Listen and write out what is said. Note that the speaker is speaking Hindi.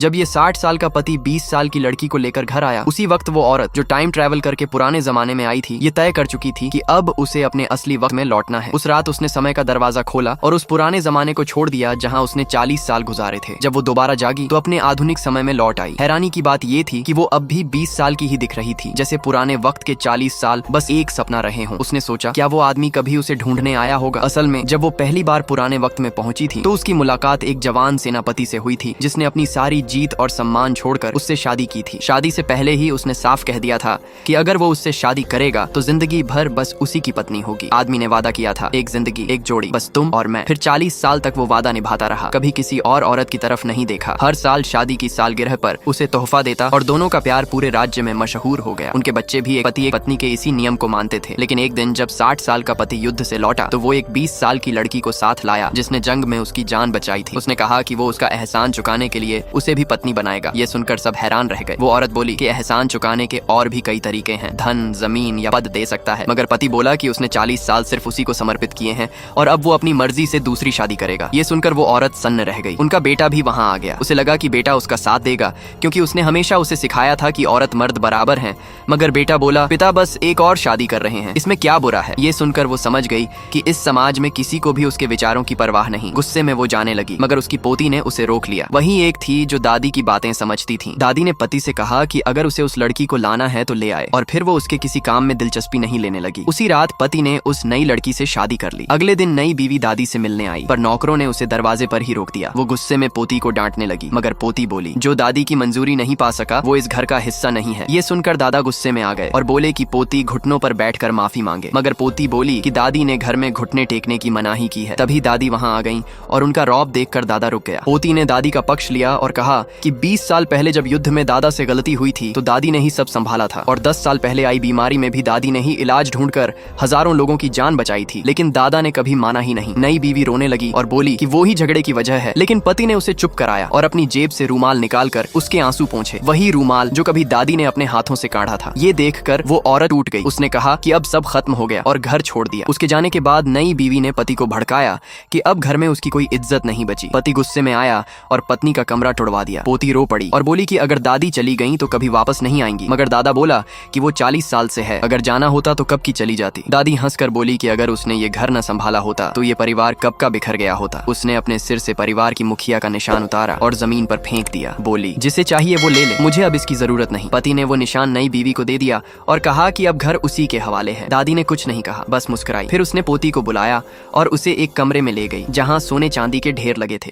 जब ये 60 साल का पति 20 साल की लड़की को लेकर घर आया, उसी वक्त वो औरत जो टाइम ट्रैवल करके पुराने जमाने में आई थी, ये तय कर चुकी थी कि अब उसे अपने असली वक्त में लौटना है। उस रात उसने समय का दरवाजा खोला और उस पुराने जमाने को छोड़ दिया जहाँ उसने 40 साल गुजारे थे। जब वो दोबारा जागी तो अपने आधुनिक समय में लौट आई। हैरानी की बात ये थी कि वो अब भी 20 साल की ही दिख रही थी, जैसे पुराने वक्त के 40 साल बस एक सपना रहे हों। उसने सोचा, क्या वो आदमी कभी उसे ढूंढने आया होगा? असल में जब वो पहली बार पुराने वक्त में पहुंची थी तो उसकी मुलाकात एक जवान सेनापति से हुई थी, जिसने अपनी सारी जीत और सम्मान छोड़कर उससे शादी की थी। शादी से पहले ही उसने साफ कह दिया था कि अगर वो उससे शादी करेगा तो जिंदगी भर बस उसी की पत्नी होगी। आदमी ने वादा किया था, एक जिंदगी एक जोड़ी, बस तुम और मैं। फिर 40 साल तक वो वादा निभाता रहा, कभी किसी और औरत की तरफ नहीं देखा। हर साल शादी की सालगिरह पर उसे तोहफा देता और दोनों का प्यार पूरे राज्य में मशहूर हो गया। उनके बच्चे भी एक पति एक पत्नी के इसी नियम को मानते थे। लेकिन एक दिन जब 60 साल का पति युद्ध से लौटा तो वो एक 20 साल की लड़की को साथ लाया, जिसने जंग में उसकी जान बचाई थी। उसने कहा कि वो उसका एहसान चुकाने के लिए उसे भी पत्नी बनाएगा। ये सुनकर सब हैरान रह गए। वो औरत बोली कि एहसान चुकाने के और भी कई तरीके हैं, धन, जमीन या पद दे सकता है। मगर पति बोला कि उसने 40 साल सिर्फ उसी को समर्पित किए हैं और अब वो अपनी मर्जी से दूसरी शादी करेगा। ये सुनकर वो औरत सन्न रह गई। उनका बेटा भी वहाँ आ गया। उसे लगा कि बेटा उसका साथ देगा, क्योंकि उसने हमेशा उसे सिखाया था कि औरत मर्द बराबर हैं। मगर बेटा बोला, पिता बस एक और शादी कर रहे हैं, इसमें क्या बुरा है? ये सुनकर वो समझ गई कि इस समाज में किसी को भी उसके विचारों की परवाह नहीं। गुस्से में वो जाने लगी, मगर उसकी पोती ने उसे रोक लिया। वहीं एक थी जो दादी की बातें समझती थी। दादी ने पति से कहा कि अगर उसे उस लड़की को लाना है तो ले आए, और फिर वो उसके किसी काम में दिलचस्पी नहीं लेने लगी। उसी रात पति ने उस नई लड़की से शादी कर ली। अगले दिन नई बीवी दादी से मिलने आई, पर नौकरों ने उसे दरवाजे पर ही रोक दिया। वो गुस्से में पोती को डांटने लगी, मगर पोती बोली, जो दादी की मंजूरी नहीं पा सका वो इस घर का हिस्सा नहीं है। ये सुनकर दादा गुस्से में आ गए और बोले कि पोती घुटनों पर बैठकर माफी मांगे। मगर पोती बोली कि दादी ने घर में घुटने टेकने की मनाही की है। तभी दादी वहाँ आ गई और उनका रौब देखकर दादा रुक गया। पोती ने दादी का पक्ष लिया और कहा कि 20 साल पहले जब युद्ध में दादा से गलती हुई थी तो दादी ने ही सब संभाला था, और 10 साल पहले आई बीमारी में भी दादी ने ही इलाज ढूंढकर हजारों लोगों की जान बचाई थी। लेकिन दादा ने कभी माना ही नहीं। नई बीवी रोने लगी और बोली कि वो ही झगड़े की वजह है। लेकिन पति ने उसे चुप कराया और अपनी जेब से रूमाल निकालकर उसके आंसू पोंछे। वही रूमाल जो कभी दादी ने अपने हाथों से काढ़ा था। ये देखकर वो औरत टूट गई। उसने कहा कि अब सब खत्म हो गया और घर छोड़ दिया। उसके जाने के बाद नई बीवी ने पति को भड़काया कि अब घर में उसकी कोई इज्जत नहीं बची। पति गुस्से में आया और पत्नी का कमरा तोड़वा दिया। पोती रो पड़ी और बोली कि अगर दादी चली गई तो कभी वापस नहीं आएंगी। मगर दादा बोला कि वो 40 साल से है, अगर जाना होता तो कब की चली जाती। दादी हंसकर बोली कि अगर उसने ये घर न संभाला होता तो ये परिवार कब का बिखर गया होता। उसने अपने सिर से परिवार की मुखिया का निशान उतारा और जमीन पर फेंक दिया। बोली, जिसे चाहिए वो ले ले, मुझे अब इसकी जरूरत नहीं। पति ने वो निशान नई बीवी को दे दिया और कहा कि अब घर उसी के हवाले है। दादी ने कुछ नहीं कहा, बस मुस्कुराई। फिर उसने पोती को बुलाया और उसे एक कमरे में ले गई जहाँ सोने चांदी के ढेर लगे थे।